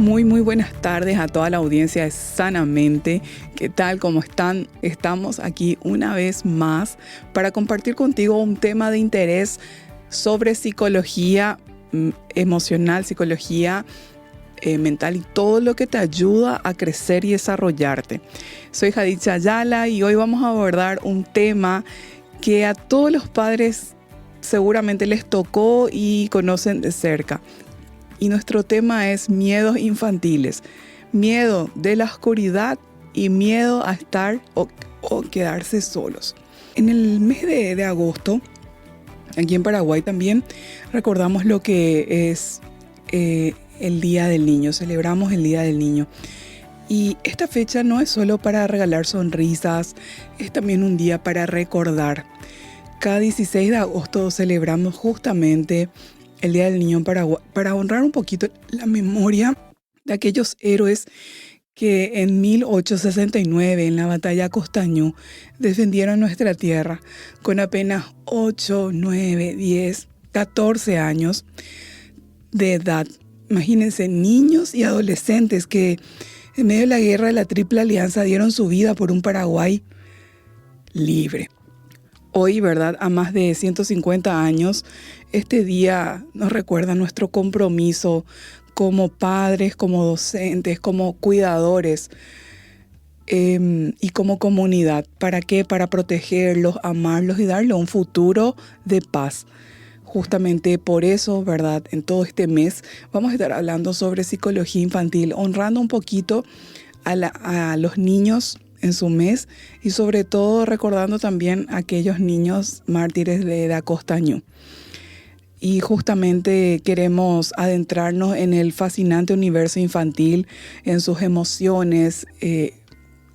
Muy buenas tardes a toda la audiencia de Sanamente. ¿Qué tal? ¿Cómo están? Estamos aquí una vez más para compartir contigo un tema de interés sobre psicología emocional, psicología mental y todo lo que te ayuda a crecer y desarrollarte. Soy Jadid Ayala y hoy vamos a abordar un tema que a todos los padres seguramente les tocó y conocen de cerca. Y nuestro tema es miedos infantiles, miedo de la oscuridad y miedo a estar o quedarse solos. En el mes de agosto, aquí en Paraguay también recordamos lo que es el Día del Niño, celebramos el Día del Niño. Y esta fecha no es solo para regalar sonrisas, es también un día para recordar. Cada 16 de agosto celebramos justamente el Día del Niño en Paraguay, para honrar un poquito la memoria de aquellos héroes que en 1869, en la batalla de Costañú, defendieron nuestra tierra con apenas 8, 9, 10, 14 años de edad. Imagínense, niños y adolescentes que en medio de la guerra de la Triple Alianza dieron su vida por un Paraguay libre. Hoy, ¿verdad? A más de 150 años, este día nos recuerda nuestro compromiso como padres, como docentes, como cuidadores y como comunidad. ¿Para qué? Para protegerlos, amarlos y darles un futuro de paz. Justamente por eso, ¿verdad? En todo este mes vamos a estar hablando sobre psicología infantil, honrando un poquito a los niños en su mes y sobre todo recordando también a aquellos niños mártires de Costañú. Y justamente queremos adentrarnos en el fascinante universo infantil, en sus emociones,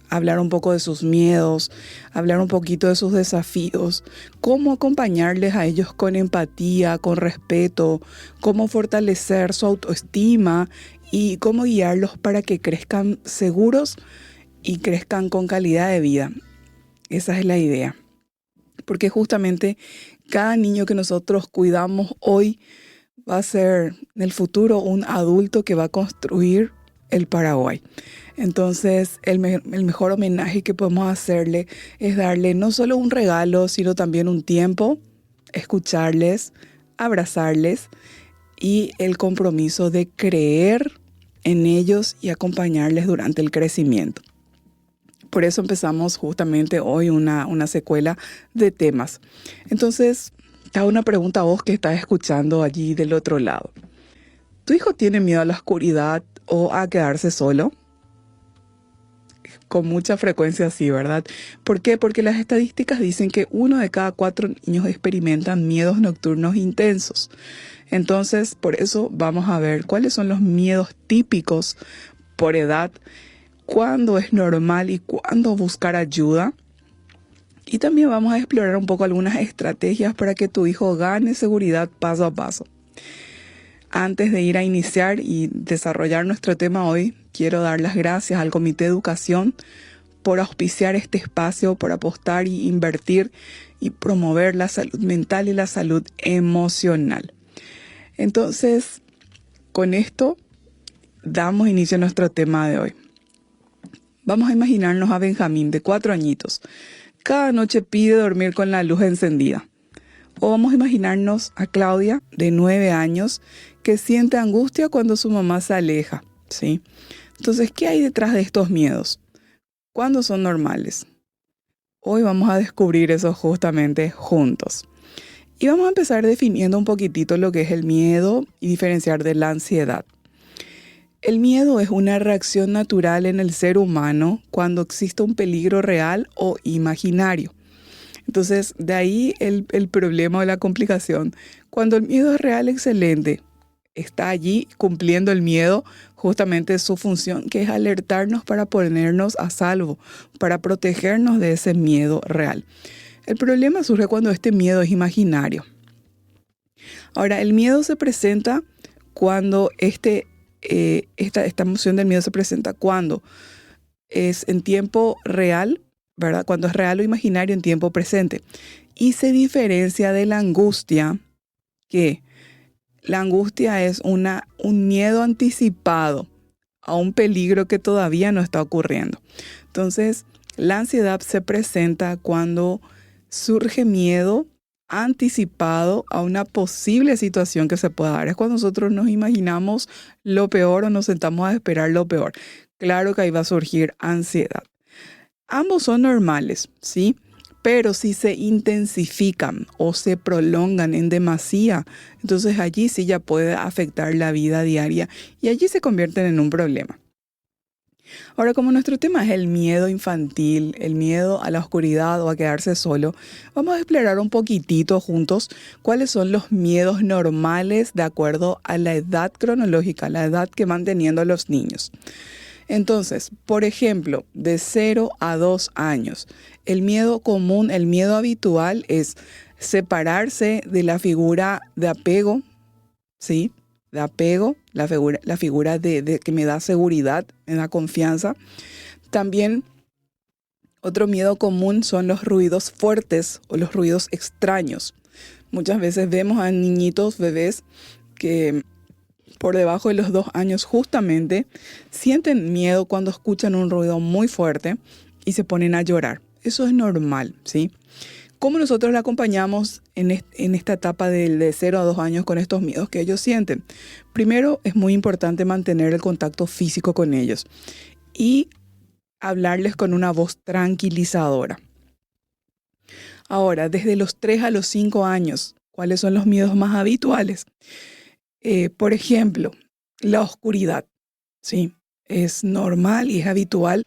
hablar un poco de sus miedos, hablar un poquito de sus desafíos, cómo acompañarles a ellos con empatía, con respeto, cómo fortalecer su autoestima y cómo guiarlos para que crezcan seguros y crezcan con calidad de vida. Esa es la idea. Porque justamente cada niño que nosotros cuidamos hoy va a ser en el futuro un adulto que va a construir el Paraguay. Entonces, el mejor homenaje que podemos hacerle es darle no solo un regalo, sino también un tiempo, escucharles, abrazarles y el compromiso de creer en ellos y acompañarles durante el crecimiento. Por eso empezamos justamente hoy una secuela de temas. Entonces, te hago una pregunta a vos que estás escuchando allí del otro lado. ¿Tu hijo tiene miedo a la oscuridad o a quedarse solo? Con mucha frecuencia sí, ¿verdad? ¿Por qué? Porque las estadísticas dicen que 1 de cada 4 niños experimentan miedos nocturnos intensos. Entonces, por eso vamos a ver cuáles son los miedos típicos por edad, cuándo es normal y cuándo buscar ayuda. Y también vamos a explorar un poco algunas estrategias para que tu hijo gane seguridad paso a paso. Antes de ir a iniciar y desarrollar nuestro tema hoy, quiero dar las gracias al Comité de Educación por auspiciar este espacio, por apostar y invertir y promover la salud mental y la salud emocional. Entonces, con esto damos inicio a nuestro tema de hoy. Vamos a imaginarnos a Benjamín, de 4 añitos. Cada noche pide dormir con la luz encendida. O vamos a imaginarnos a Claudia, de 9 años, que siente angustia cuando su mamá se aleja, ¿sí? Entonces, ¿qué hay detrás de estos miedos? ¿Cuándo son normales? Hoy vamos a descubrir eso justamente juntos. Y vamos a empezar definiendo un poquitito lo que es el miedo y diferenciar de la ansiedad. El miedo es una reacción natural en el ser humano cuando existe un peligro real o imaginario. Entonces, de ahí el problema o la complicación. Cuando el miedo es real, excelente. Está allí cumpliendo el miedo, justamente su función, que es alertarnos para ponernos a salvo, para protegernos de ese miedo real. El problema surge cuando este miedo es imaginario. Ahora, el miedo se presenta cuando esta emoción del miedo se presenta cuando es en tiempo real, ¿verdad? Cuando es real o imaginario en tiempo presente. Y se diferencia de la angustia, que la angustia es un miedo anticipado a un peligro que todavía no está ocurriendo. Entonces, la ansiedad se presenta cuando surge miedo anticipado a una posible situación que se pueda dar. Es cuando nosotros nos imaginamos lo peor o nos sentamos a esperar lo peor. Claro que ahí va a surgir ansiedad. Ambos son normales, ¿sí? Pero si se intensifican o se prolongan en demasía, entonces allí sí ya puede afectar la vida diaria y allí se convierten en un problema. Ahora, como nuestro tema es el miedo infantil, el miedo a la oscuridad o a quedarse solo, vamos a explorar un poquitito juntos cuáles son los miedos normales de acuerdo a la edad cronológica, la edad que van teniendo los niños. Entonces, por ejemplo, de 0 a 2 años, el miedo común, el miedo habitual es separarse de la figura de apego, ¿sí? De apego, la figura de que me da seguridad, me da confianza. También otro miedo común son los ruidos fuertes o los ruidos extraños. Muchas veces vemos a niñitos, bebés, que por debajo de los 2 años justamente sienten miedo cuando escuchan un ruido muy fuerte y se ponen a llorar. Eso es normal, ¿sí? ¿Cómo nosotros le acompañamos en esta etapa de 0 a 2 años con estos miedos que ellos sienten? Primero, es muy importante mantener el contacto físico con ellos y hablarles con una voz tranquilizadora. Ahora, desde los 3 a los 5 años, ¿cuáles son los miedos más habituales? Por ejemplo, la oscuridad, ¿sí? Es normal y es habitual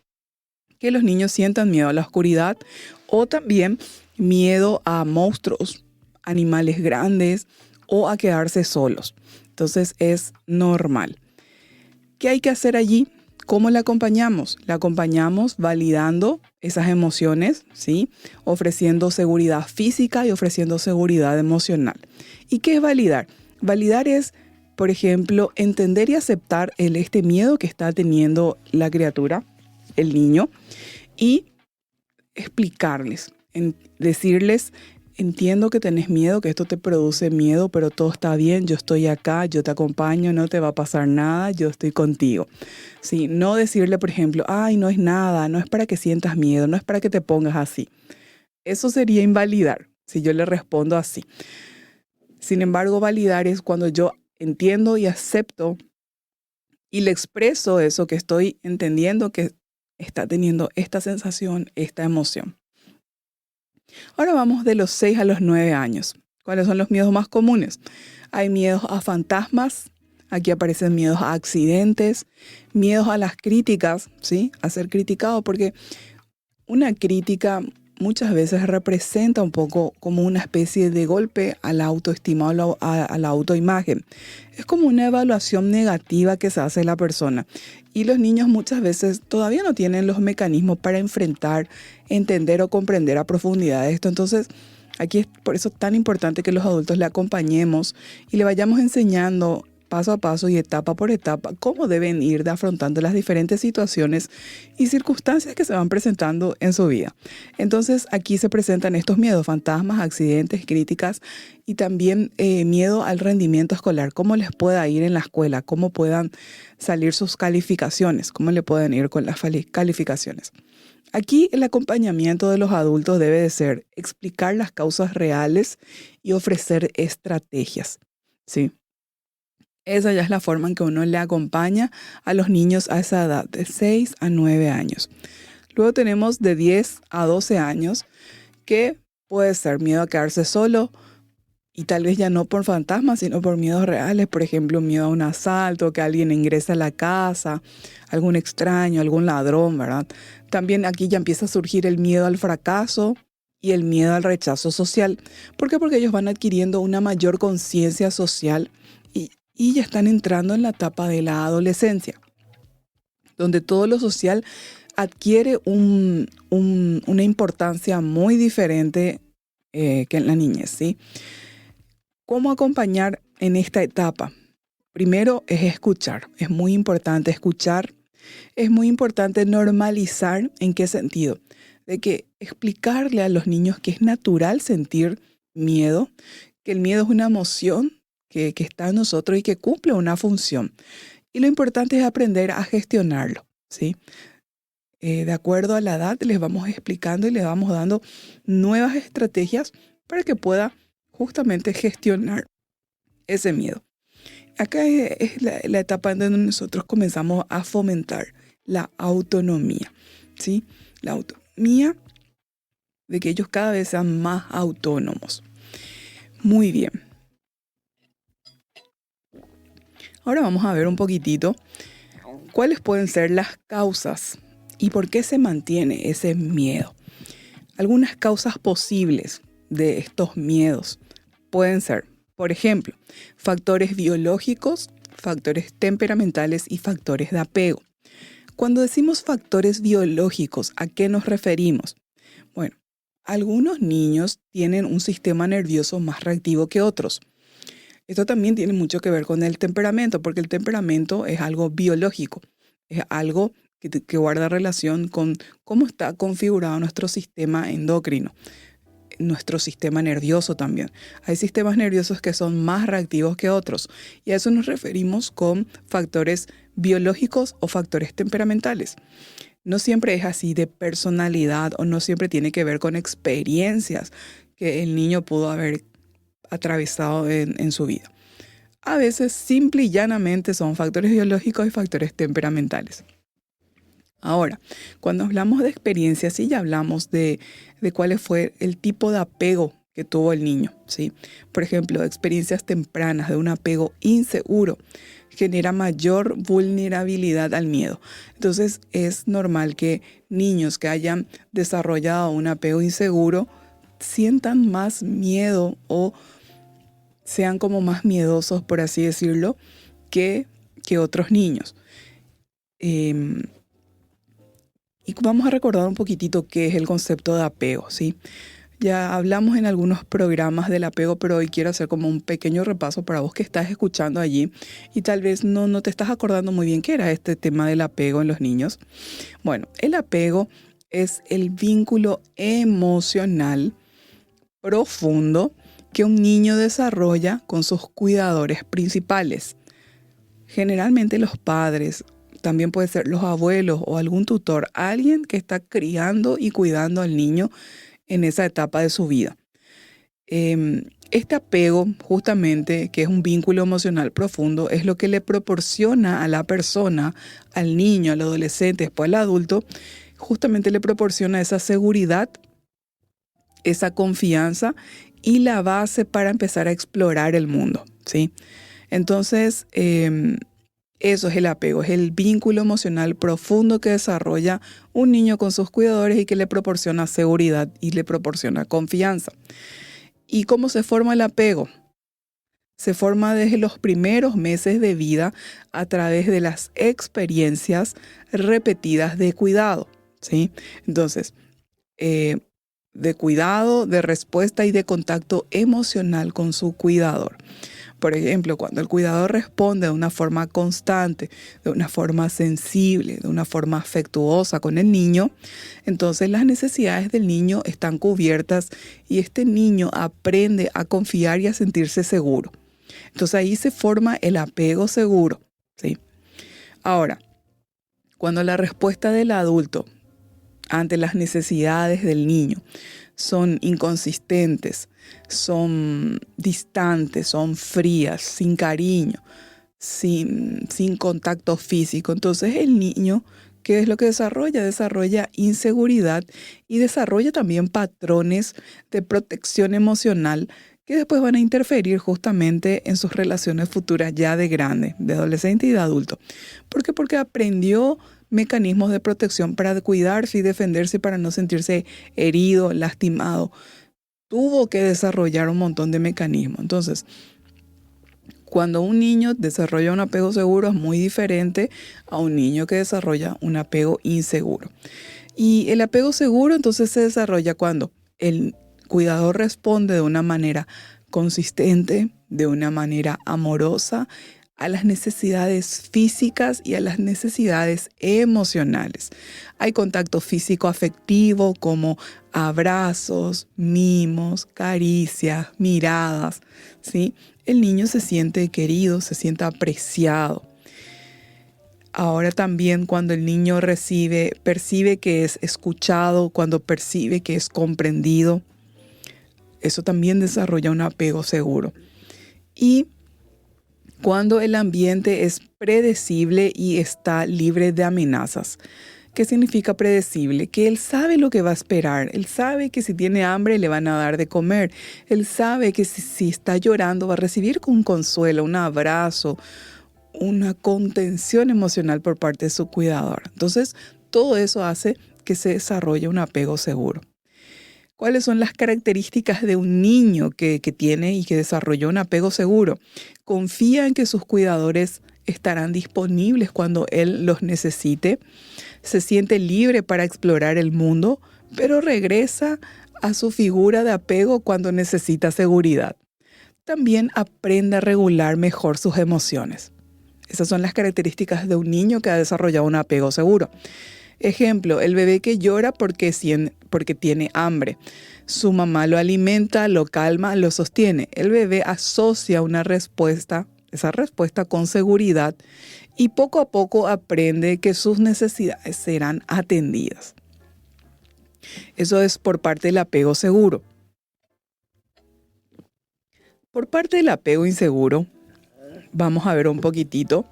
que los niños sientan miedo a la oscuridad o también miedo a monstruos, animales grandes o a quedarse solos. Entonces es normal. ¿Qué hay que hacer allí? ¿Cómo la acompañamos? La acompañamos validando esas emociones, ¿sí? Ofreciendo seguridad física y ofreciendo seguridad emocional. ¿Y qué es validar? Validar es, por ejemplo, entender y aceptar este miedo que está teniendo la criatura, el niño, y explicarles, decirles, entiendo que tenés miedo, que esto te produce miedo, pero todo está bien, yo estoy acá, yo te acompaño, no te va a pasar nada, yo estoy contigo. Sí, no decirle, por ejemplo, ay, no es nada, no es para que sientas miedo, no es para que te pongas así. Eso sería invalidar, si yo le respondo así. Sin embargo, validar es cuando yo entiendo y acepto y le expreso eso que estoy entendiendo que está teniendo esta sensación, esta emoción. Ahora vamos de los 6 a los 9 años. ¿Cuáles son los miedos más comunes? Hay miedos a fantasmas, aquí aparecen miedos a accidentes, miedos a las críticas, ¿sí? A ser criticado, porque una crítica muchas veces representa un poco como una especie de golpe a la autoestima o a la autoimagen. Es como una evaluación negativa que se hace la persona. Y los niños muchas veces todavía no tienen los mecanismos para enfrentar, entender o comprender a profundidad esto. Entonces, aquí es por eso tan importante que los adultos le acompañemos y le vayamos enseñando paso a paso y etapa por etapa cómo deben ir afrontando las diferentes situaciones y circunstancias que se van presentando en su vida. Entonces aquí se presentan estos miedos, fantasmas, accidentes, críticas y también miedo al rendimiento escolar, cómo les pueda ir en la escuela, cómo puedan salir sus calificaciones, cómo le pueden ir con las calificaciones. Aquí el acompañamiento de los adultos debe de ser explicar las causas reales y ofrecer estrategias, ¿sí? Esa ya es la forma en que uno le acompaña a los niños a esa edad, de 6 a 9 años. Luego tenemos de 10 a 12 años, que puede ser miedo a quedarse solo y tal vez ya no por fantasmas, sino por miedos reales. Por ejemplo, miedo a un asalto, que alguien ingrese a la casa, algún extraño, algún ladrón, ¿verdad? También aquí ya empieza a surgir el miedo al fracaso y el miedo al rechazo social. ¿Por qué? Porque ellos van adquiriendo una mayor conciencia social y ya están entrando en la etapa de la adolescencia, donde todo lo social adquiere una importancia muy diferente que en la niñez, ¿sí? ¿Cómo acompañar en esta etapa? Primero es escuchar. Es muy importante escuchar. Es muy importante normalizar. ¿En qué sentido? De que explicarle a los niños que es natural sentir miedo, que el miedo es una emoción que está en nosotros y que cumple una función. Y lo importante es aprender a gestionarlo, ¿sí? De acuerdo a la edad, les vamos explicando y les vamos dando nuevas estrategias para que pueda justamente gestionar ese miedo. Acá es la etapa en donde nosotros comenzamos a fomentar la autonomía, ¿sí? La autonomía de que ellos cada vez sean más autónomos. Muy bien. Ahora vamos a ver un poquitito cuáles pueden ser las causas y por qué se mantiene ese miedo. Algunas causas posibles de estos miedos pueden ser, por ejemplo, factores biológicos, factores temperamentales y factores de apego. Cuando decimos factores biológicos, ¿a qué nos referimos? Bueno, algunos niños tienen un sistema nervioso más reactivo que otros. Esto también tiene mucho que ver con el temperamento, porque el temperamento es algo biológico, es algo que guarda relación con cómo está configurado nuestro sistema endocrino, nuestro sistema nervioso también. Hay sistemas nerviosos que son más reactivos que otros y a eso nos referimos con factores biológicos o factores temperamentales. No siempre es así de personalidad o no siempre tiene que ver con experiencias que el niño pudo haber atravesado en su vida. A veces simple y llanamente son factores biológicos y factores temperamentales. Ahora, cuando hablamos de experiencias, sí ya hablamos de cuál fue el tipo de apego que tuvo el niño, ¿sí? Por ejemplo, experiencias tempranas de un apego inseguro genera mayor vulnerabilidad al miedo. Entonces, es normal que niños que hayan desarrollado un apego inseguro sientan más miedo o sean como más miedosos, por así decirlo, que otros niños. Y vamos a recordar un poquitito qué es el concepto de apego, ¿sí? Ya hablamos en algunos programas del apego, pero hoy quiero hacer como un pequeño repaso para vos que estás escuchando allí y tal vez no te estás acordando muy bien qué era este tema del apego en los niños. Bueno, el apego es el vínculo emocional profundo que un niño desarrolla con sus cuidadores principales. Generalmente los padres, también puede ser los abuelos o algún tutor, alguien que está criando y cuidando al niño en esa etapa de su vida. Este apego, justamente, que es un vínculo emocional profundo, es lo que le proporciona a la persona, al niño, al adolescente, después al adulto, justamente le proporciona esa seguridad, esa confianza y la base para empezar a explorar el mundo, ¿sí? Entonces, eso es el apego, es el vínculo emocional profundo que desarrolla un niño con sus cuidadores y que le proporciona seguridad y le proporciona confianza. ¿Y cómo se forma el apego? Se forma desde los primeros meses de vida a través de las experiencias repetidas de cuidado, ¿sí? Entonces, de cuidado, de respuesta y de contacto emocional con su cuidador. Por ejemplo, cuando el cuidador responde de una forma constante, de una forma sensible, de una forma afectuosa con el niño, entonces las necesidades del niño están cubiertas y este niño aprende a confiar y a sentirse seguro. Entonces ahí se forma el apego seguro, ¿sí? Ahora, cuando la respuesta del adulto ante las necesidades del niño son inconsistentes, son distantes, son frías, sin cariño, sin contacto físico. Entonces el niño, ¿qué es lo que desarrolla? Desarrolla inseguridad y desarrolla también patrones de protección emocional que después van a interferir justamente en sus relaciones futuras ya de grande, de adolescente y de adulto. ¿Por qué? Porque aprendió mecanismos de protección para cuidarse y defenderse para no sentirse herido, lastimado. Tuvo que desarrollar un montón de mecanismos. Entonces, cuando un niño desarrolla un apego seguro es muy diferente a un niño que desarrolla un apego inseguro. Y el apego seguro entonces se desarrolla cuando el cuidador responde de una manera consistente, de una manera amorosa, a las necesidades físicas y a las necesidades emocionales. Hay contacto físico afectivo como abrazos, mimos, caricias, miradas, ¿sí? El niño se siente querido, se siente apreciado. Ahora también cuando el niño percibe que es escuchado, cuando percibe que es comprendido, eso también desarrolla un apego seguro. Y cuando el ambiente es predecible y está libre de amenazas. ¿Qué significa predecible? Que él sabe lo que va a esperar. Él sabe que si tiene hambre le van a dar de comer. Él sabe que si está llorando va a recibir un consuelo, un abrazo, una contención emocional por parte de su cuidador. Entonces, todo eso hace que se desarrolle un apego seguro. ¿Cuáles son las características de un niño que tiene y que desarrolló un apego seguro? Confía en que sus cuidadores estarán disponibles cuando él los necesite. Se siente libre para explorar el mundo, pero regresa a su figura de apego cuando necesita seguridad. También aprende a regular mejor sus emociones. Esas son las características de un niño que ha desarrollado un apego seguro. Ejemplo, el bebé que llora porque tiene hambre. Su mamá lo alimenta, lo calma, lo sostiene. El bebé asocia esa respuesta con seguridad y poco a poco aprende que sus necesidades serán atendidas. Eso es por parte del apego seguro. Por parte del apego inseguro, vamos a ver un poquitito.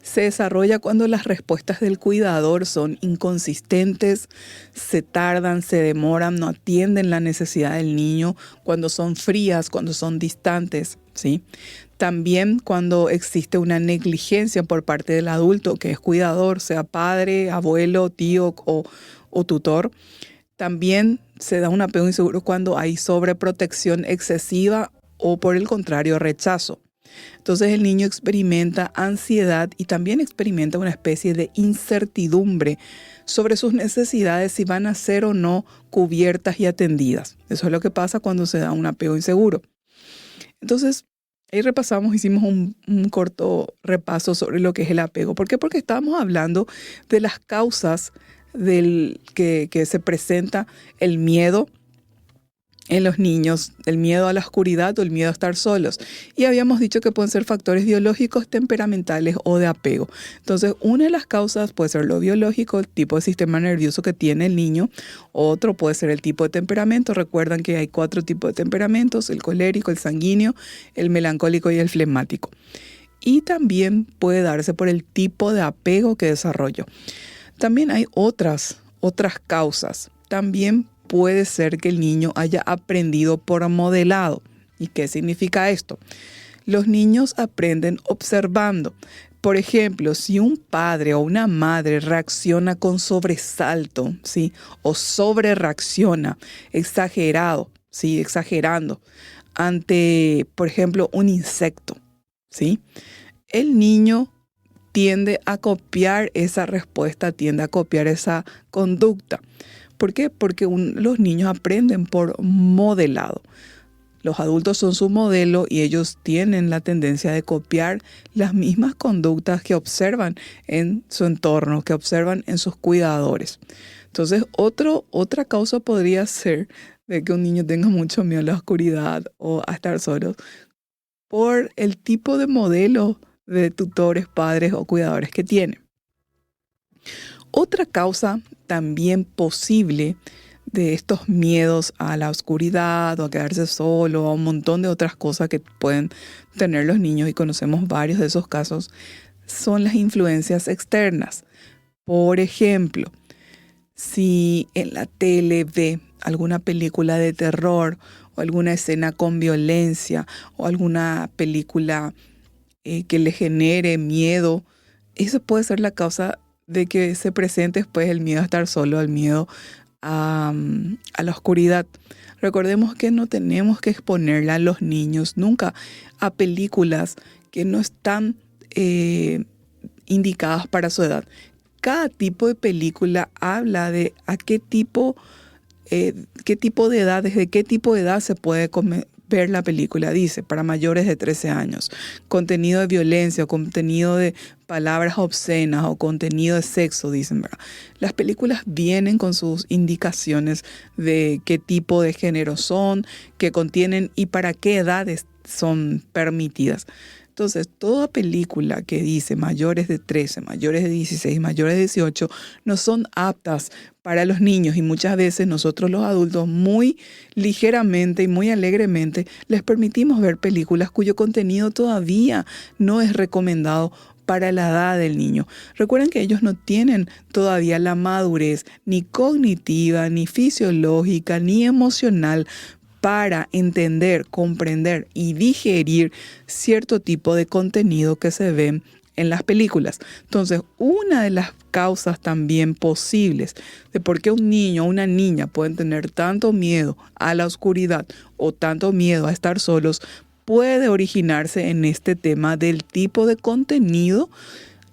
Se desarrolla cuando las respuestas del cuidador son inconsistentes, se tardan, se demoran, no atienden la necesidad del niño, cuando son frías, cuando son distantes, ¿sí? También cuando existe una negligencia por parte del adulto que es cuidador, sea padre, abuelo, tío o tutor. También se da un apego inseguro cuando hay sobreprotección excesiva o por el contrario rechazo. Entonces el niño experimenta ansiedad y también experimenta una especie de incertidumbre sobre sus necesidades, si van a ser o no cubiertas y atendidas. Eso es lo que pasa cuando se da un apego inseguro. Entonces, ahí hicimos un corto repaso sobre lo que es el apego. ¿Por qué? Porque estábamos hablando de las causas que se presenta el miedo en los niños, el miedo a la oscuridad o el miedo a estar solos. Y habíamos dicho que pueden ser factores biológicos, temperamentales o de apego. Entonces, una de las causas puede ser lo biológico, el tipo de sistema nervioso que tiene el niño. Otro puede ser el tipo de temperamento. Recuerdan que hay 4 tipos de temperamentos: el colérico, el sanguíneo, el melancólico y el flemático. Y también puede darse por el tipo de apego que desarrolló. También hay otras causas. También puede ser que el niño haya aprendido por modelado. ¿Y qué significa esto? Los niños aprenden observando. Por ejemplo, si un padre o una madre reacciona con sobresalto, ¿sí? O sobrereacciona, exagerando, ante, por ejemplo, un insecto, ¿sí? El niño tiende a copiar esa respuesta, tiende a copiar esa conducta. ¿Por qué? Porque los niños aprenden por modelado. Los adultos son su modelo y ellos tienen la tendencia de copiar las mismas conductas que observan en su entorno, que observan en sus cuidadores. Entonces, otra causa podría ser de que un niño tenga mucho miedo a la oscuridad o a estar solo por el tipo de modelo de tutores, padres o cuidadores que tiene. Otra causa también posible de estos miedos a la oscuridad o a quedarse solo, a un montón de otras cosas que pueden tener los niños, y conocemos varios de esos casos, son las influencias externas. Por ejemplo, si en la tele ve alguna película de terror o alguna escena con violencia o alguna película que le genere miedo, eso puede ser la causa de que se presente después el miedo a estar solo, el miedo a la oscuridad. Recordemos que no tenemos que exponerle a los niños nunca a películas que no están indicadas para su edad. Cada tipo de película habla de a qué tipo de edad, desde qué tipo de edad se puede ver la película. Dice, para mayores de 13 años, contenido de violencia, o contenido de palabras obscenas o contenido de sexo, dicen, ¿verdad? Las películas vienen con sus indicaciones de qué tipo de género son, qué contienen y para qué edades son permitidas. Entonces, toda película que dice mayores de 13, mayores de 16, mayores de 18, no son aptas para los niños y muchas veces nosotros los adultos muy ligeramente y muy alegremente les permitimos ver películas cuyo contenido todavía no es recomendado para la edad del niño. Recuerden que ellos no tienen todavía la madurez ni cognitiva, ni fisiológica, ni emocional para entender, comprender y digerir cierto tipo de contenido que se ven en las películas. Entonces, una de las causas también posibles de por qué un niño o una niña pueden tener tanto miedo a la oscuridad o tanto miedo a estar solos puede originarse en este tema del tipo de contenido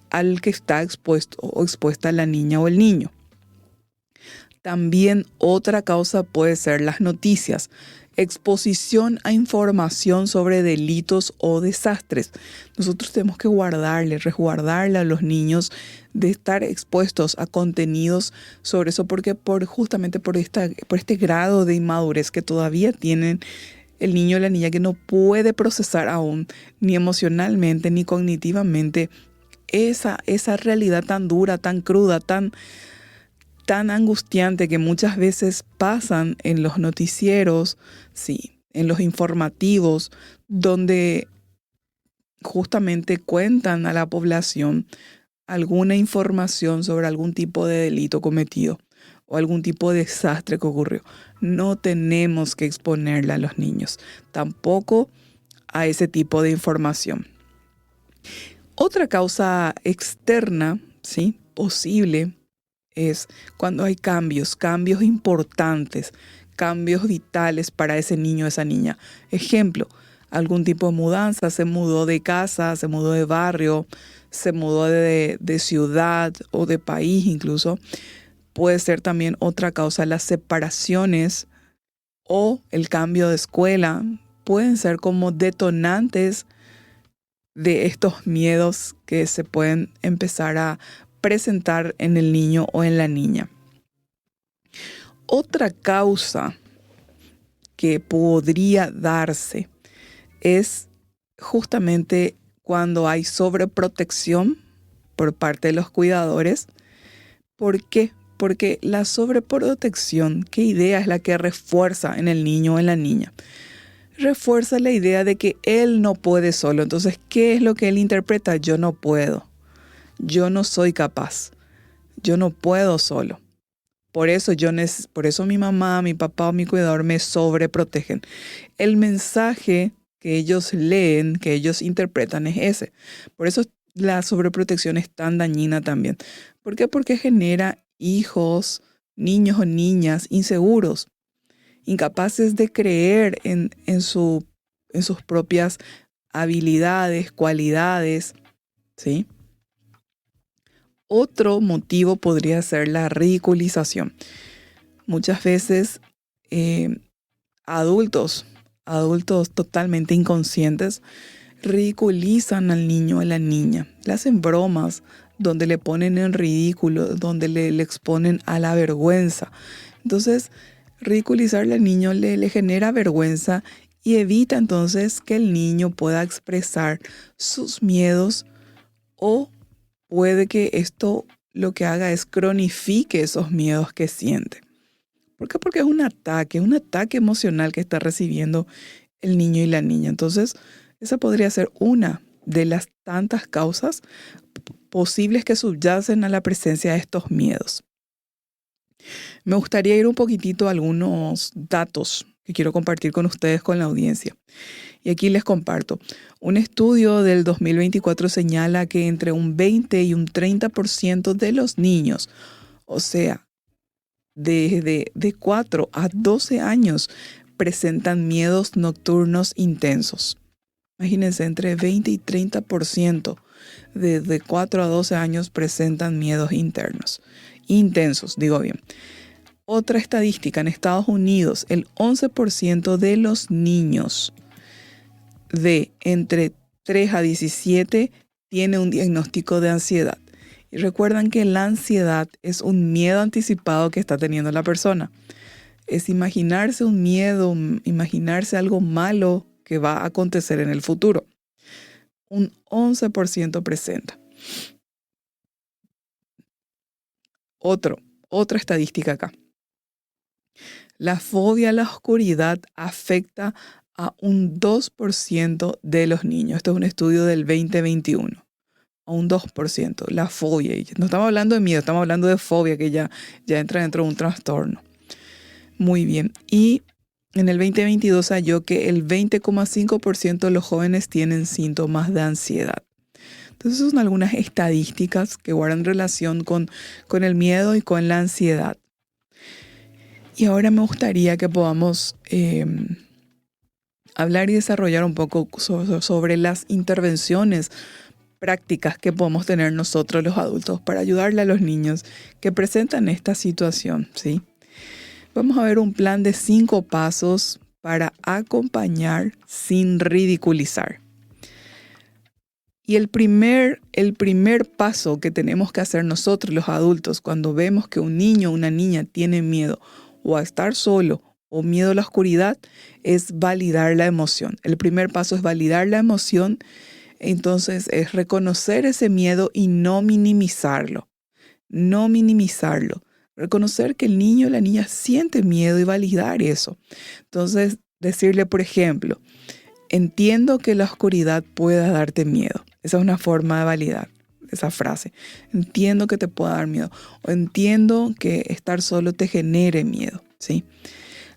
al que está expuesto o expuesta la niña o el niño. También otra causa puede ser las noticias, exposición a información sobre delitos o desastres. Nosotros tenemos que resguardarle a los niños de estar expuestos a contenidos sobre eso, porque justamente por este grado de inmadurez que todavía tienen el niño o la niña, que no puede procesar aún ni emocionalmente ni cognitivamente esa realidad tan dura, tan cruda, tan angustiante que muchas veces pasan en los noticieros, sí, en los informativos, donde justamente cuentan a la población alguna información sobre algún tipo de delito cometido o algún tipo de desastre que ocurrió. No tenemos que exponerla a los niños, tampoco a ese tipo de información. Otra causa externa, ¿sí?, posible, es cuando hay cambios importantes, cambios vitales para ese niño o esa niña. Ejemplo, algún tipo de mudanza, se mudó de casa, se mudó de barrio, se mudó de ciudad o de país incluso. Puede ser también otra causa, las separaciones o el cambio de escuela. Pueden ser como detonantes de estos miedos que se pueden empezar a presentar en el niño o en la niña. Otra causa que podría darse es justamente cuando hay sobreprotección por parte de los cuidadores. ¿Por qué? Porque la sobreprotección, ¿qué idea es la que refuerza en el niño o en la niña? Refuerza la idea de que él no puede solo. Entonces, ¿qué es lo que él interpreta? Yo no puedo. Yo no soy capaz. Yo no puedo solo. Por eso mi mamá, mi papá o mi cuidador me sobreprotegen. El mensaje que ellos leen, que ellos interpretan es ese. Por eso la sobreprotección es tan dañina también. ¿Por qué? Porque genera hijos, niños o niñas inseguros, incapaces de creer en sus propias habilidades, cualidades, ¿sí? Otro motivo podría ser la ridiculización. Muchas veces adultos totalmente inconscientes ridiculizan al niño o a la niña. Le hacen bromas donde le ponen en ridículo, donde le exponen a la vergüenza. Entonces, ridiculizarle al niño le genera vergüenza y evita entonces que el niño pueda expresar sus miedos, o puede que esto lo que haga es cronifique esos miedos que siente. ¿Por qué? Porque es un ataque emocional que está recibiendo el niño y la niña. Entonces, esa podría ser una de las tantas causas posibles que subyacen a la presencia de estos miedos. Me gustaría ir un poquitito a algunos datos que quiero compartir con ustedes, con la audiencia. Y aquí les comparto. Un estudio del 2024 señala que entre un 20 y un 30% de los niños, o sea, de 4 a 12 años, presentan miedos nocturnos intensos. Imagínense, entre 20 y 30% de 4 a 12 años presentan miedos intensos, digo bien. Otra estadística, en Estados Unidos, el 11% de los niños de entre 3 a 17 tiene un diagnóstico de ansiedad. Y recuerdan que la ansiedad es un miedo anticipado que está teniendo la persona. Es imaginarse un miedo, imaginarse algo malo que va a acontecer en el futuro. un 11% presenta. Otra estadística acá. La fobia a la oscuridad afecta a un 2% de los niños. Esto es un estudio del 2021. A un 2%. La fobia. No estamos hablando de miedo, estamos hablando de fobia, que ya entra dentro de un trastorno. Muy bien. Y en el 2022 halló que el 20,5% de los jóvenes tienen síntomas de ansiedad. Entonces son algunas estadísticas que guardan relación con el miedo y con la ansiedad. Y ahora me gustaría que podamos hablar y desarrollar un poco sobre las intervenciones prácticas que podemos tener nosotros los adultos para ayudarle a los niños que presentan esta situación, ¿sí? Vamos a ver un plan de 5 pasos para acompañar sin ridiculizar. Y el primer paso que tenemos que hacer nosotros los adultos cuando vemos que un niño o una niña tiene miedo o a estar solo o miedo a la oscuridad es validar la emoción. El primer paso es validar la emoción, entonces es reconocer ese miedo y no minimizarlo. No minimizarlo. Reconocer que el niño o la niña siente miedo y validar eso. Entonces decirle, por ejemplo, entiendo que la oscuridad pueda darte miedo. Esa es una forma de validar esa frase. Entiendo que te pueda dar miedo. O entiendo que estar solo te genere miedo, ¿sí?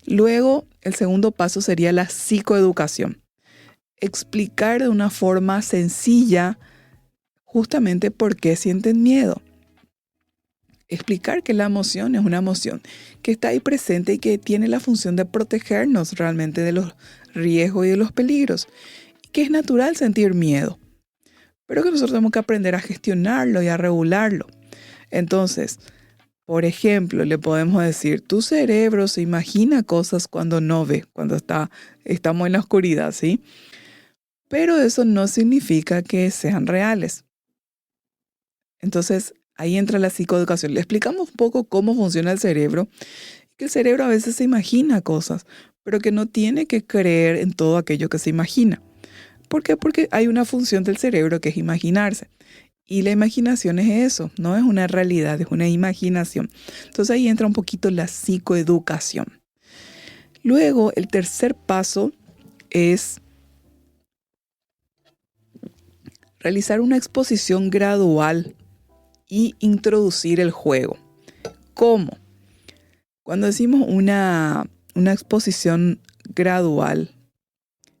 Luego, el segundo paso sería la psicoeducación. Explicar de una forma sencilla justamente por qué sienten miedo. Explicar que la emoción es una emoción que está ahí presente y que tiene la función de protegernos realmente de los riesgos y de los peligros. Y que es natural sentir miedo, pero que nosotros tenemos que aprender a gestionarlo y a regularlo. Entonces, por ejemplo, le podemos decir, tu cerebro se imagina cosas cuando no ve, cuando estamos en la oscuridad, ¿sí? Pero eso no significa que sean reales. Entonces, ahí entra la psicoeducación. Le explicamos un poco cómo funciona el cerebro, que el cerebro a veces se imagina cosas, pero que no tiene que creer en todo aquello que se imagina. ¿Por qué? Porque hay una función del cerebro que es imaginarse. Y la imaginación es eso, no es una realidad, es una imaginación. Entonces ahí entra un poquito la psicoeducación. Luego, el tercer paso es realizar una exposición gradual y introducir el juego. ¿Cómo? Cuando decimos una exposición gradual,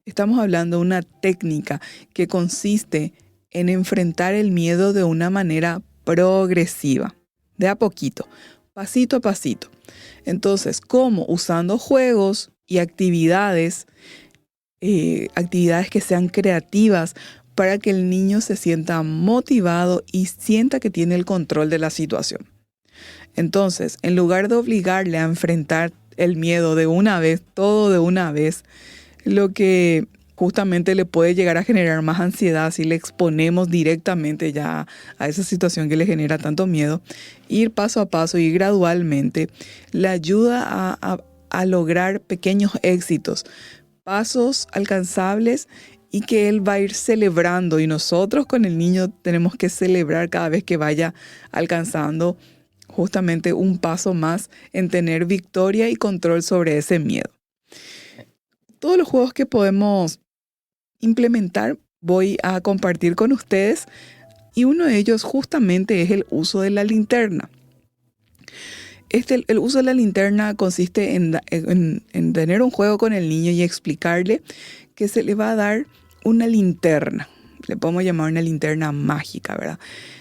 estamos hablando de una técnica que consiste en enfrentar el miedo de una manera progresiva, de a poquito, pasito a pasito. Entonces, ¿cómo? Usando juegos y actividades que sean creativas para que el niño se sienta motivado y sienta que tiene el control de la situación. Entonces, en lugar de obligarle a enfrentar el miedo de una vez, todo de una vez, lo que justamente le puede llegar a generar más ansiedad si le exponemos directamente ya a esa situación que le genera tanto miedo, ir paso a paso y gradualmente le ayuda a lograr pequeños éxitos, pasos alcanzables y que él va a ir celebrando, y nosotros con el niño tenemos que celebrar cada vez que vaya alcanzando justamente un paso más en tener victoria y control sobre ese miedo. Todos los juegos que podemos implementar voy a compartir con ustedes, y uno de ellos justamente es el uso de la linterna. El uso de la linterna consiste en tener un juego con el niño y explicarle que se le va a dar una linterna. Le podemos llamar una linterna mágica, ¿verdad?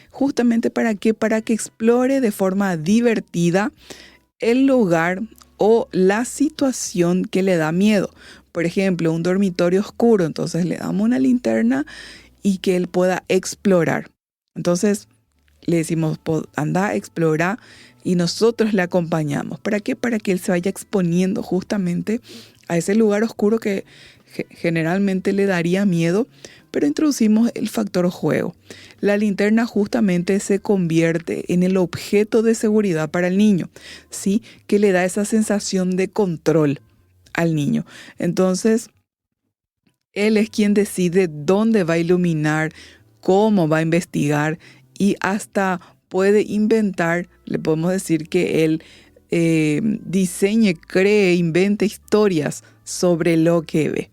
Justamente ¿para qué? Para que explore de forma divertida el lugar o la situación que le da miedo. Por ejemplo, un dormitorio oscuro, entonces le damos una linterna y que él pueda explorar. Entonces le decimos, anda, explora, y nosotros le acompañamos. ¿Para qué? Para que él se vaya exponiendo justamente a ese lugar oscuro que generalmente le daría miedo, pero introducimos el factor juego. La linterna justamente se convierte en el objeto de seguridad para el niño, ¿sí? Que le da esa sensación de control al niño. Entonces, Él es quien decide dónde va a iluminar, cómo va a investigar y hasta puede inventar, le podemos decir que él diseñe, cree, invente historias sobre lo que ve.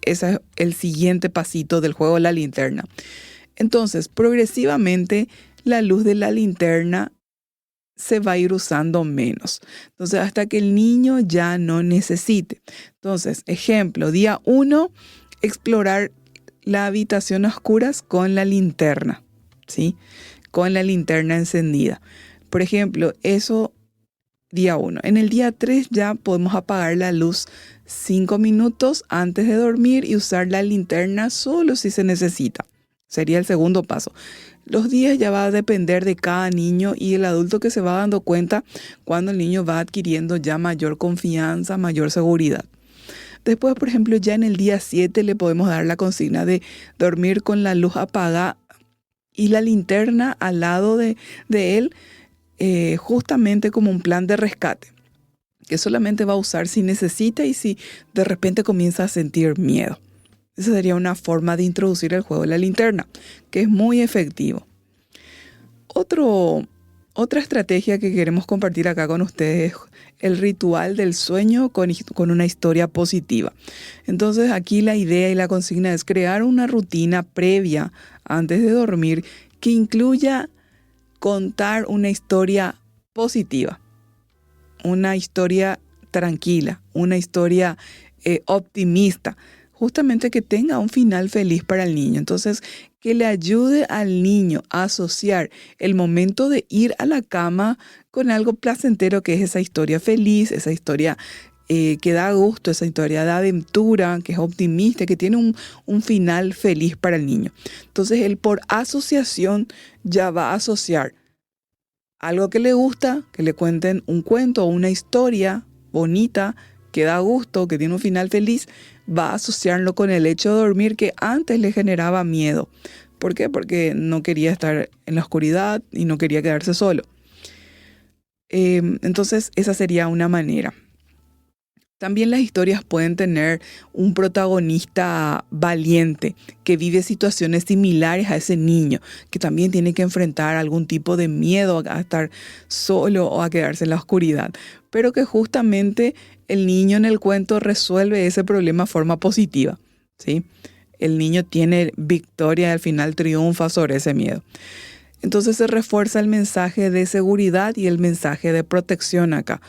Ese es el siguiente pasito del juego La Linterna. Entonces, progresivamente, la luz de la linterna se va a ir usando menos. Entonces, hasta que el niño ya no necesite. Entonces, ejemplo, día 1, explorar la habitación a oscuras con la linterna, ¿sí? Con la linterna encendida. Por ejemplo, eso día 1. En el día 3 ya podemos apagar la luz 5 minutos antes de dormir y usar la linterna solo si se necesita. Sería el segundo paso. Los días ya va a depender de cada niño y el adulto que se va dando cuenta cuando el niño va adquiriendo ya mayor confianza, mayor seguridad. Después, por ejemplo, ya en el día 7 le podemos dar la consigna de dormir con la luz apagada y la linterna al lado de él, justamente como un plan de rescate, que solamente va a usar si necesita y si de repente comienza a sentir miedo. Esa sería una forma de introducir el juego de la linterna, que es muy efectivo. Otra estrategia que queremos compartir acá con ustedes es el ritual del sueño con una historia positiva. Entonces aquí la idea y la consigna es crear una rutina previa antes de dormir que incluya contar una historia positiva, una historia tranquila, una historia optimista, justamente que tenga un final feliz para el niño. Entonces, que le ayude al niño a asociar el momento de ir a la cama con algo placentero, que es esa historia feliz, esa historia que da gusto, esa historia de aventura, que es optimista, que tiene un final feliz para el niño. Entonces, él por asociación ya va a asociar algo que le gusta, que le cuenten un cuento o una historia bonita, que da gusto, que tiene un final feliz, va a asociarlo con el hecho de dormir que antes le generaba miedo. ¿Por qué? Porque no quería estar en la oscuridad y no quería quedarse solo. Entonces, esa sería una manera. También las historias pueden tener un protagonista valiente que vive situaciones similares a ese niño, que también tiene que enfrentar algún tipo de miedo a estar solo o a quedarse en la oscuridad, pero que justamente el niño en el cuento resuelve ese problema de forma positiva, ¿sí? El niño tiene victoria y al final triunfa sobre ese miedo. Entonces se refuerza el mensaje de seguridad y el mensaje de protección acá.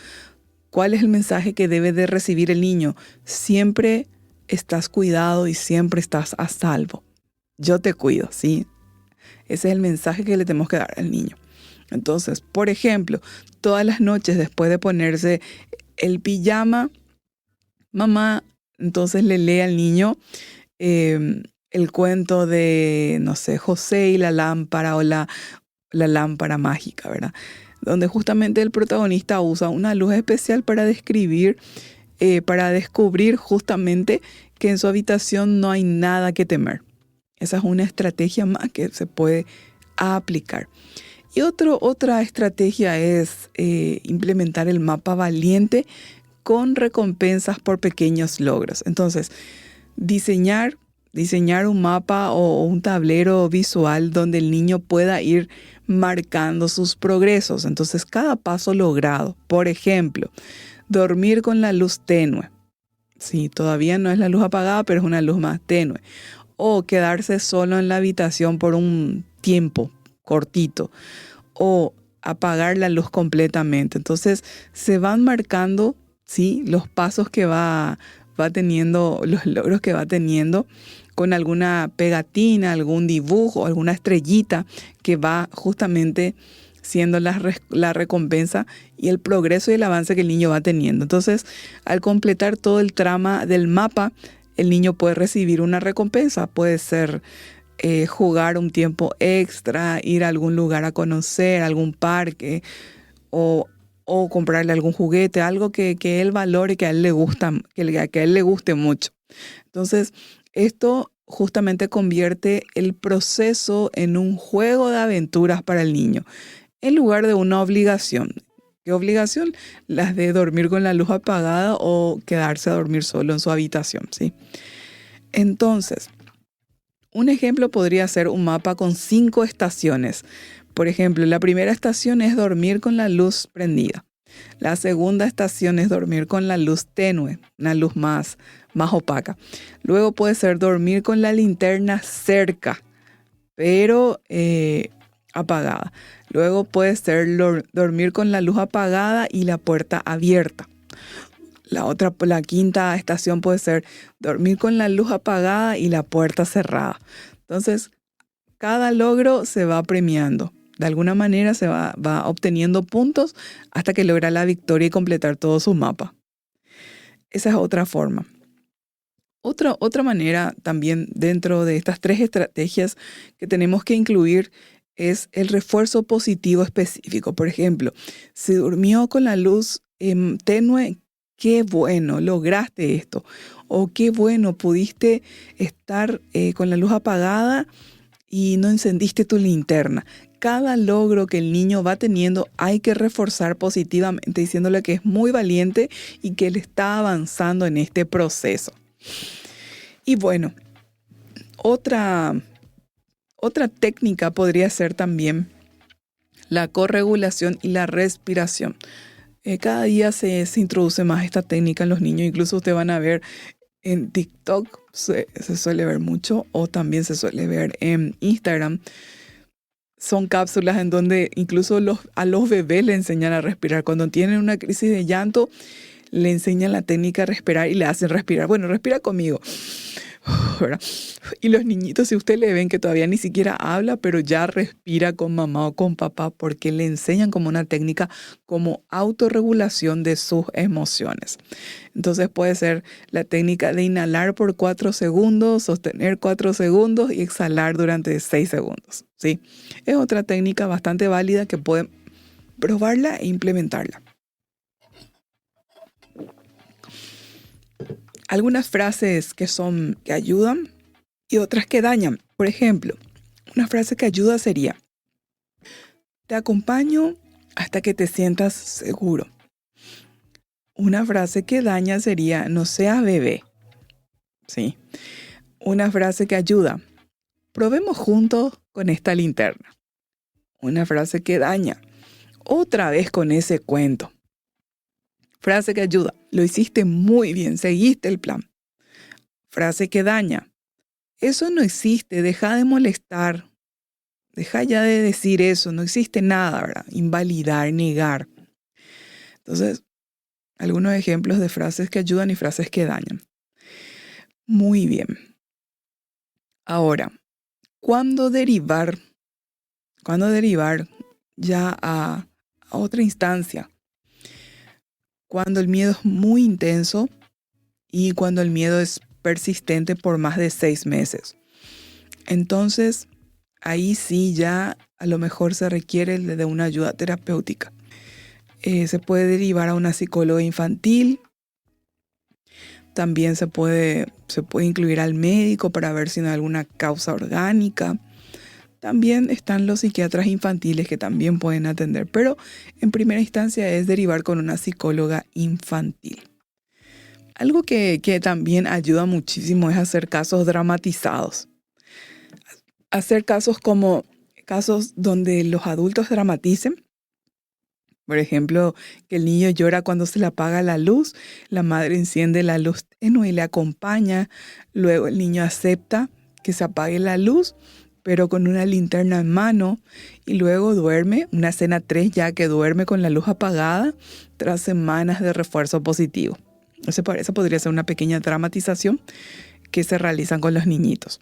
¿Cuál es el mensaje que debe de recibir el niño? Siempre estás cuidado y siempre estás a salvo. Yo te cuido, ¿sí? Ese es el mensaje que le tenemos que dar al niño. Entonces, por ejemplo, todas las noches después de ponerse el pijama, mamá entonces le lee al niño el cuento de, no sé, José y la lámpara o la lámpara mágica, ¿verdad? Donde justamente el protagonista usa una luz especial para descubrir justamente que en su habitación no hay nada que temer. Esa es una estrategia más que se puede aplicar. Y otra estrategia es implementar el mapa valiente con recompensas por pequeños logros. Entonces, diseñar un mapa o un tablero visual donde el niño pueda ir marcando sus progresos. Entonces, cada paso logrado, por ejemplo, dormir con la luz tenue. Sí, todavía no es la luz apagada, pero es una luz más tenue. O quedarse solo en la habitación por un tiempo cortito. O apagar la luz completamente. Entonces, se van marcando, ¿sí?, los pasos que va teniendo, los logros que va teniendo, con alguna pegatina, algún dibujo, alguna estrellita que va justamente siendo la recompensa y el progreso y el avance que el niño va teniendo. Entonces, al completar todo el trama del mapa, el niño puede recibir una recompensa. Puede ser jugar un tiempo extra, ir a algún lugar a conocer, algún parque o comprarle algún juguete, algo que él valore, que a él le gusta, que a él le guste mucho. Entonces, esto justamente convierte el proceso en un juego de aventuras para el niño, en lugar de una obligación. ¿Qué obligación? Las de dormir con la luz apagada o quedarse a dormir solo en su habitación, ¿sí? Entonces, un ejemplo podría ser un mapa con 5 estaciones. Por ejemplo, la primera estación es dormir con la luz prendida. La segunda estación es dormir con la luz tenue, una luz más opaca. Luego puede ser dormir con la linterna cerca, pero apagada. Luego puede ser dormir con la luz apagada y la puerta abierta. La quinta estación puede ser dormir con la luz apagada y la puerta cerrada. Entonces, cada logro se va premiando. De alguna manera se va obteniendo puntos hasta que logra la victoria y completar todo su mapa. Esa es otra forma. Otra manera también dentro de estas 3 estrategias que tenemos que incluir es el refuerzo positivo específico. Por ejemplo, si durmió con la luz tenue, qué bueno, lograste esto. O qué bueno, pudiste estar con la luz apagada y no encendiste tu linterna. Cada logro que el niño va teniendo hay que reforzar positivamente, diciéndole que es muy valiente y que él está avanzando en este proceso. Y bueno, otra técnica podría ser también la corregulación y la respiración. Cada día se introduce más esta técnica en los niños. Incluso ustedes van a ver en TikTok, se suele ver mucho, o también se suele ver en Instagram. Son cápsulas en donde incluso a los bebés le enseñan a respirar. Cuando tienen una crisis de llanto, le enseñan la técnica de respirar y le hacen respirar. Bueno, respira conmigo. ¿Verdad? Y los niñitos, si usted le ven que todavía ni siquiera habla, pero ya respira con mamá o con papá, porque le enseñan como una técnica como autorregulación de sus emociones. Entonces puede ser la técnica de inhalar por 4 segundos, sostener 4 segundos y exhalar durante 6 segundos. ¿Sí? Es otra técnica bastante válida que pueden probarla e implementarla. Algunas frases que ayudan y otras que dañan. Por ejemplo, una frase que ayuda sería: te acompaño hasta que te sientas seguro. Una frase que daña sería: no seas bebé. ¿Sí? Una frase que ayuda: probemos juntos con esta linterna. Una frase que daña: otra vez con ese cuento. Frase que ayuda: lo hiciste muy bien, seguiste el plan. Frase que daña: eso no existe, deja de molestar. Deja ya de decir eso, no existe nada, ¿verdad? Invalidar, negar. Entonces, algunos ejemplos de frases que ayudan y frases que dañan. Muy bien. Ahora, ¿cuándo derivar ya a otra instancia? Cuando el miedo es muy intenso y cuando el miedo es persistente por más de 6 meses. Entonces, ahí sí ya a lo mejor se requiere de una ayuda terapéutica. Se puede derivar a una psicóloga infantil. También se puede incluir al médico para ver si no hay alguna causa orgánica. También están los psiquiatras infantiles que también pueden atender, pero en primera instancia es derivar con una psicóloga infantil. Algo que también ayuda muchísimo es hacer casos dramatizados. Hacer casos donde los adultos dramaticen. Por ejemplo, que el niño llora cuando se le apaga la luz, la madre enciende la luz tenue y le acompaña. Luego el niño acepta que se apague la luz, pero con una linterna en mano, y luego duerme, una escena 3 ya que duerme con la luz apagada tras semanas de refuerzo positivo. Esa podría ser una pequeña dramatización que se realizan con los niñitos.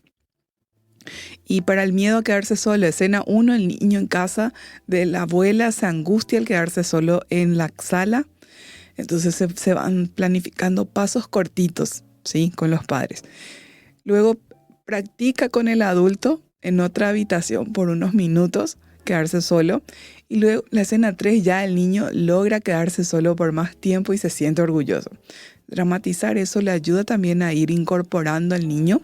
Y para el miedo a quedarse solo, escena 1, el niño en casa de la abuela se angustia al quedarse solo en la sala. Entonces se van planificando pasos cortitos, ¿sí? Con los padres. Luego practica con el adulto en otra habitación por unos minutos, quedarse solo. Y luego la escena 3 ya el niño logra quedarse solo por más tiempo y se siente orgulloso. Dramatizar eso le ayuda también a ir incorporando al niño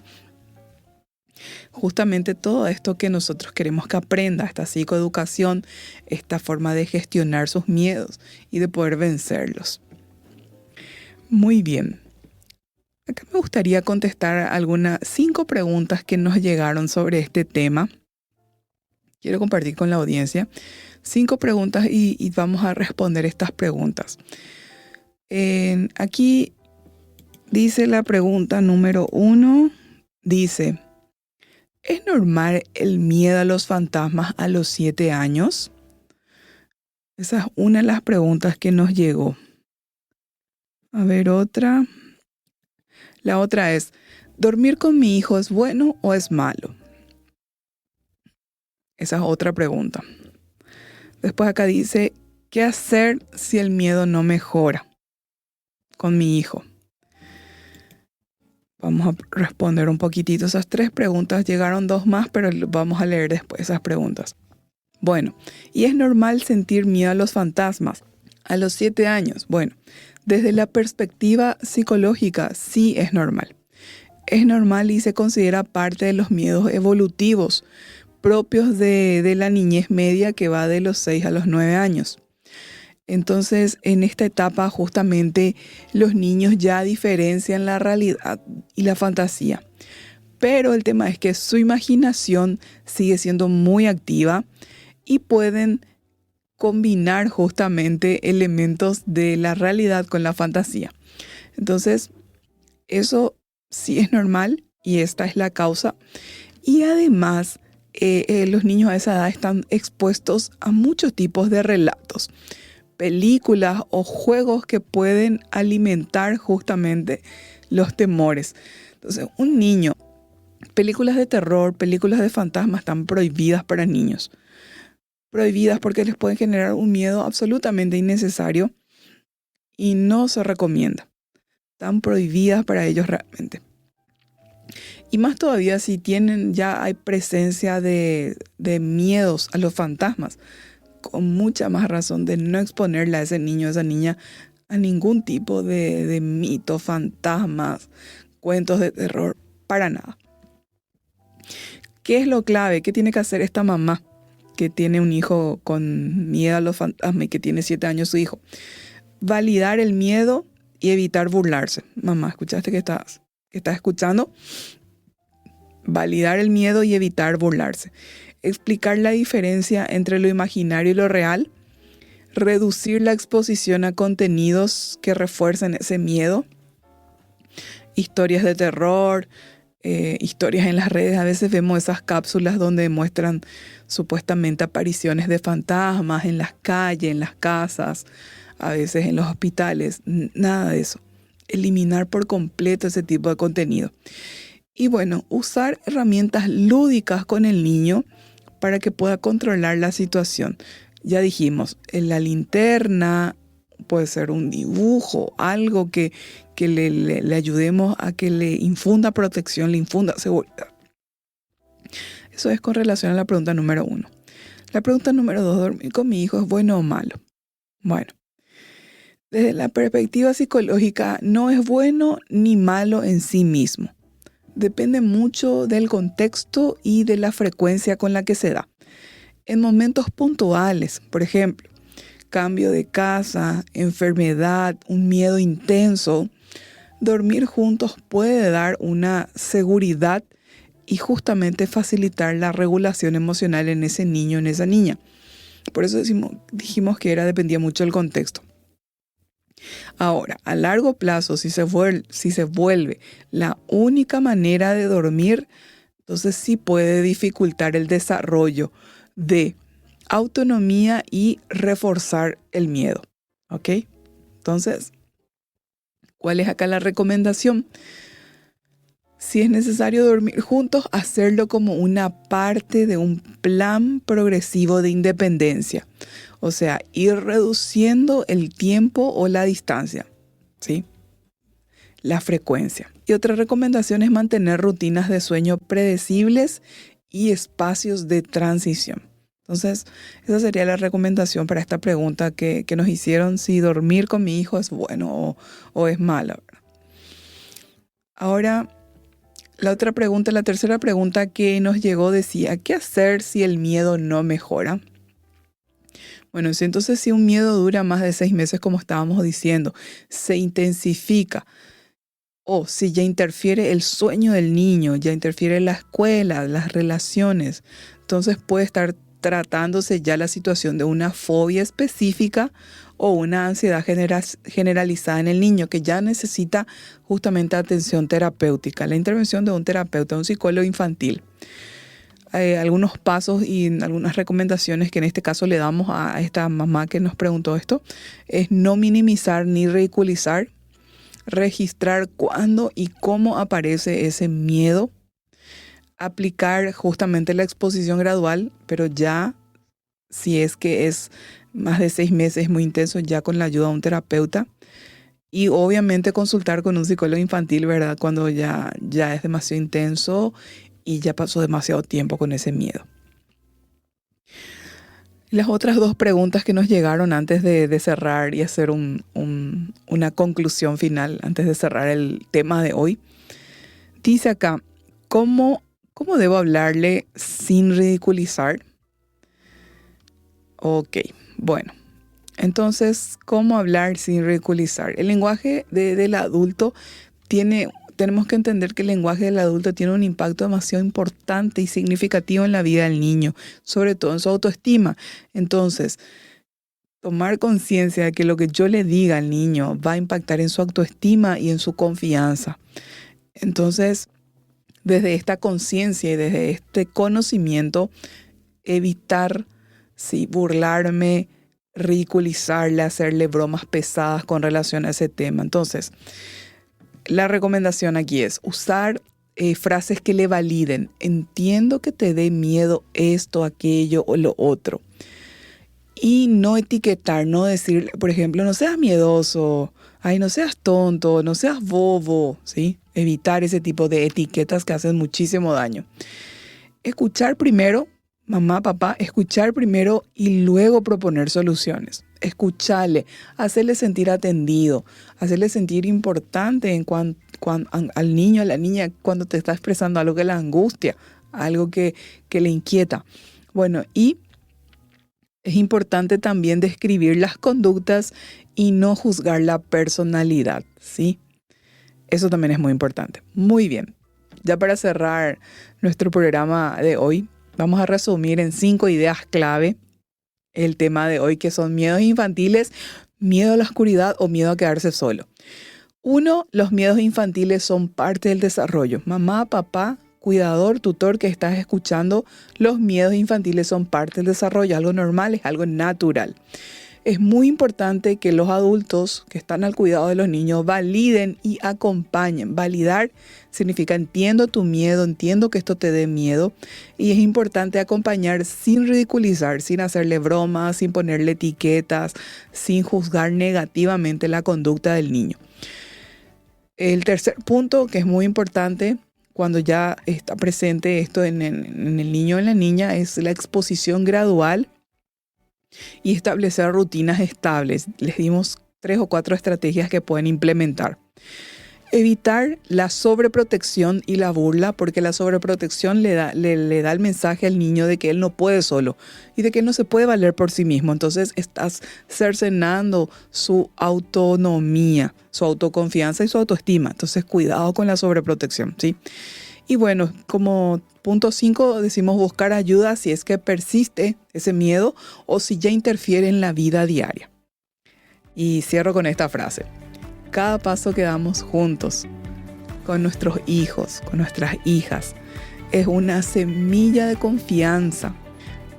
justamente todo esto que nosotros queremos que aprenda, esta psicoeducación, esta forma de gestionar sus miedos y de poder vencerlos. Muy bien. Acá me gustaría contestar 5 preguntas que nos llegaron sobre este tema. Quiero compartir con la audiencia 5 preguntas y vamos a responder estas preguntas. Aquí dice la pregunta número 1, dice, ¿es normal el miedo a los fantasmas a los 7 años? Esa es una de las preguntas que nos llegó. A ver, otra. La otra es, ¿dormir con mi hijo es bueno o es malo? Esa es otra pregunta. Después acá dice, ¿qué hacer si el miedo no mejora con mi hijo? Vamos a responder un poquitito esas 3 preguntas. Llegaron 2 más, pero vamos a leer después esas preguntas. Bueno, ¿y es normal sentir miedo a los fantasmas a los 7 años? Bueno, desde la perspectiva psicológica sí es normal. Es normal y se considera parte de los miedos evolutivos propios de la niñez media que va de los 6 a los 9 años. Entonces, en esta etapa justamente los niños ya diferencian la realidad y la fantasía. Pero el tema es que su imaginación sigue siendo muy activa y pueden combinar justamente elementos de la realidad con la fantasía. Entonces, eso sí es normal y esta es la causa. Y además, los niños a esa edad están expuestos a muchos tipos de relatos, películas o juegos que pueden alimentar justamente los temores. Entonces, un niño, películas de terror, películas de fantasmas están prohibidas para niños. Prohibidas porque les pueden generar un miedo absolutamente innecesario y no se recomienda. Están prohibidas para ellos realmente. Y más todavía si ya hay presencia de miedos a los fantasmas, con mucha más razón de no exponerle a ese niño, a esa niña, a ningún tipo de mitos, fantasmas, cuentos de terror, para nada. ¿Qué es lo clave? ¿Qué tiene que hacer esta mamá que tiene un hijo con miedo a los fantasmas y que tiene 7 años su hijo? Validar el miedo y evitar burlarse. Mamá, ¿escuchaste que estás escuchando? Validar el miedo y evitar burlarse. Explicar la diferencia entre lo imaginario y lo real. Reducir la exposición a contenidos que refuercen ese miedo. Historias de terror, historias en las redes. A veces vemos esas cápsulas donde muestran supuestamente apariciones de fantasmas en las calles, en las casas, a veces en los hospitales. Nada de eso. Eliminar por completo ese tipo de contenido. Y bueno, usar herramientas lúdicas con el niño para que pueda controlar la situación. Ya dijimos, en la linterna puede ser un dibujo, algo que le ayudemos a que le infunda protección, le infunda seguridad. Eso es con relación a la pregunta número 1. La pregunta número 2, ¿dormir con mi hijo es bueno o malo? Bueno, desde la perspectiva psicológica no es bueno ni malo en sí mismo. Depende mucho del contexto y de la frecuencia con la que se da. En momentos puntuales, por ejemplo, cambio de casa, enfermedad, un miedo intenso, dormir juntos puede dar una seguridad y justamente facilitar la regulación emocional en ese niño, en esa niña. Por eso dijimos que dependía mucho del contexto. Ahora, a largo plazo, si se vuelve la única manera de dormir, entonces sí puede dificultar el desarrollo de autonomía y reforzar el miedo. ¿Ok? Entonces, ¿cuál es acá la recomendación? Si es necesario dormir juntos, hacerlo como una parte de un plan progresivo de independencia. O sea, ir reduciendo el tiempo o la distancia, ¿sí? La frecuencia. Y otra recomendación es mantener rutinas de sueño predecibles y espacios de transición. Entonces, esa sería la recomendación para esta pregunta que nos hicieron, si dormir con mi hijo es bueno o es malo, ¿verdad? Ahora, la tercera pregunta que nos llegó decía, ¿qué hacer si el miedo no mejora? Bueno, entonces si un miedo dura más de 6 meses, como estábamos diciendo, se intensifica, O si ya interfiere el sueño del niño, ya interfiere la escuela, las relaciones, entonces puede estar tratándose ya la situación de una fobia específica o una ansiedad generalizada en el niño que ya necesita justamente atención terapéutica, la intervención de un terapeuta, un psicólogo infantil. Algunos pasos y algunas recomendaciones que en este caso le damos a esta mamá que nos preguntó esto es no minimizar ni ridiculizar, registrar cuándo y cómo aparece ese miedo, aplicar justamente la exposición gradual, pero ya si es que es más de 6 meses, muy intenso, ya con la ayuda de un terapeuta. Y obviamente consultar con un psicólogo infantil, ¿verdad? Cuando ya es demasiado intenso y ya pasó demasiado tiempo con ese miedo. Las otras 2 preguntas que nos llegaron antes de cerrar y hacer una conclusión final, antes de cerrar el tema de hoy. Dice acá, ¿cómo debo hablarle sin ridiculizar? Ok, bueno. Entonces, ¿cómo hablar sin ridiculizar? El lenguaje del adulto tenemos que entender que el lenguaje del adulto tiene un impacto demasiado importante y significativo en la vida del niño, sobre todo en su autoestima. Entonces, tomar conciencia de que lo que yo le diga al niño va a impactar en su autoestima y en su confianza. Entonces, desde esta conciencia y desde este conocimiento, evitar burlarme, ridiculizarle, hacerle bromas pesadas con relación a ese tema. Entonces, la recomendación aquí es usar frases que le validen. Entiendo que te dé miedo esto, aquello o lo otro. Y no etiquetar, no decir, por ejemplo, no seas miedoso, ay, no seas tonto, no seas bobo, ¿sí? Evitar ese tipo de etiquetas que hacen muchísimo daño. Escuchar primero, mamá, papá, escuchar primero y luego proponer soluciones. Escucharle, hacerle sentir atendido, hacerle sentir importante al niño, a la niña, cuando te está expresando algo que le angustia, algo que le inquieta. Bueno, y es importante también describir las conductas y no juzgar la personalidad, ¿sí? Eso también es muy importante. Muy bien. Ya para cerrar nuestro programa de hoy, vamos a resumir en 5 ideas clave el tema de hoy, que son miedos infantiles, miedo a la oscuridad o miedo a quedarse solo. 1, los miedos infantiles son parte del desarrollo. Mamá, papá, cuidador, tutor que estás escuchando, los miedos infantiles son parte del desarrollo, algo normal, es algo natural. Es muy importante que los adultos que están al cuidado de los niños validen y acompañen. Validar significa entiendo tu miedo, entiendo que esto te dé miedo, y es importante acompañar sin ridiculizar, sin hacerle bromas, sin ponerle etiquetas, sin juzgar negativamente la conducta del niño. El tercer punto, que es muy importante cuando ya está presente esto en el niño o en la niña, es la exposición gradual y establecer rutinas estables. Les dimos 3 o 4 estrategias que pueden implementar. Evitar la sobreprotección y la burla, porque la sobreprotección le da el mensaje al niño de que él no puede solo y de que él no se puede valer por sí mismo. Entonces estás cercenando su autonomía, su autoconfianza y su autoestima. Entonces cuidado con la sobreprotección, ¿sí? Y bueno, como punto 5 decimos buscar ayuda si es que persiste ese miedo o si ya interfiere en la vida diaria. Y cierro con esta frase. Cada paso que damos juntos con nuestros hijos, con nuestras hijas, es una semilla de confianza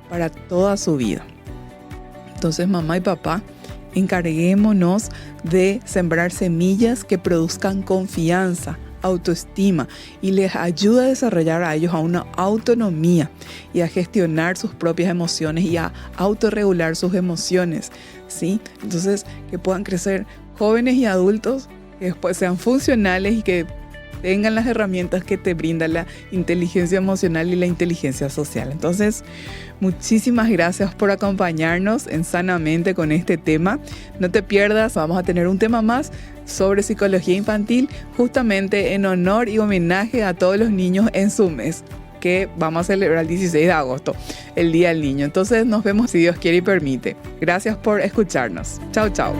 para toda su vida. Entonces, mamá y papá, encarguémonos de sembrar semillas que produzcan confianza, autoestima y les ayuda a desarrollar a ellos a una autonomía y a gestionar sus propias emociones y a autorregular sus emociones, ¿sí? Entonces, que puedan crecer jóvenes y adultos que después sean funcionales y que tengan las herramientas que te brinda la inteligencia emocional y la inteligencia social. Entonces, muchísimas gracias por acompañarnos en Sanamente con este tema. No te pierdas, vamos a tener un tema más sobre psicología infantil, justamente en honor y homenaje a todos los niños en su mes, que vamos a celebrar el 16 de agosto, el Día del Niño. Entonces, nos vemos si Dios quiere y permite. Gracias por escucharnos. Chao, chao.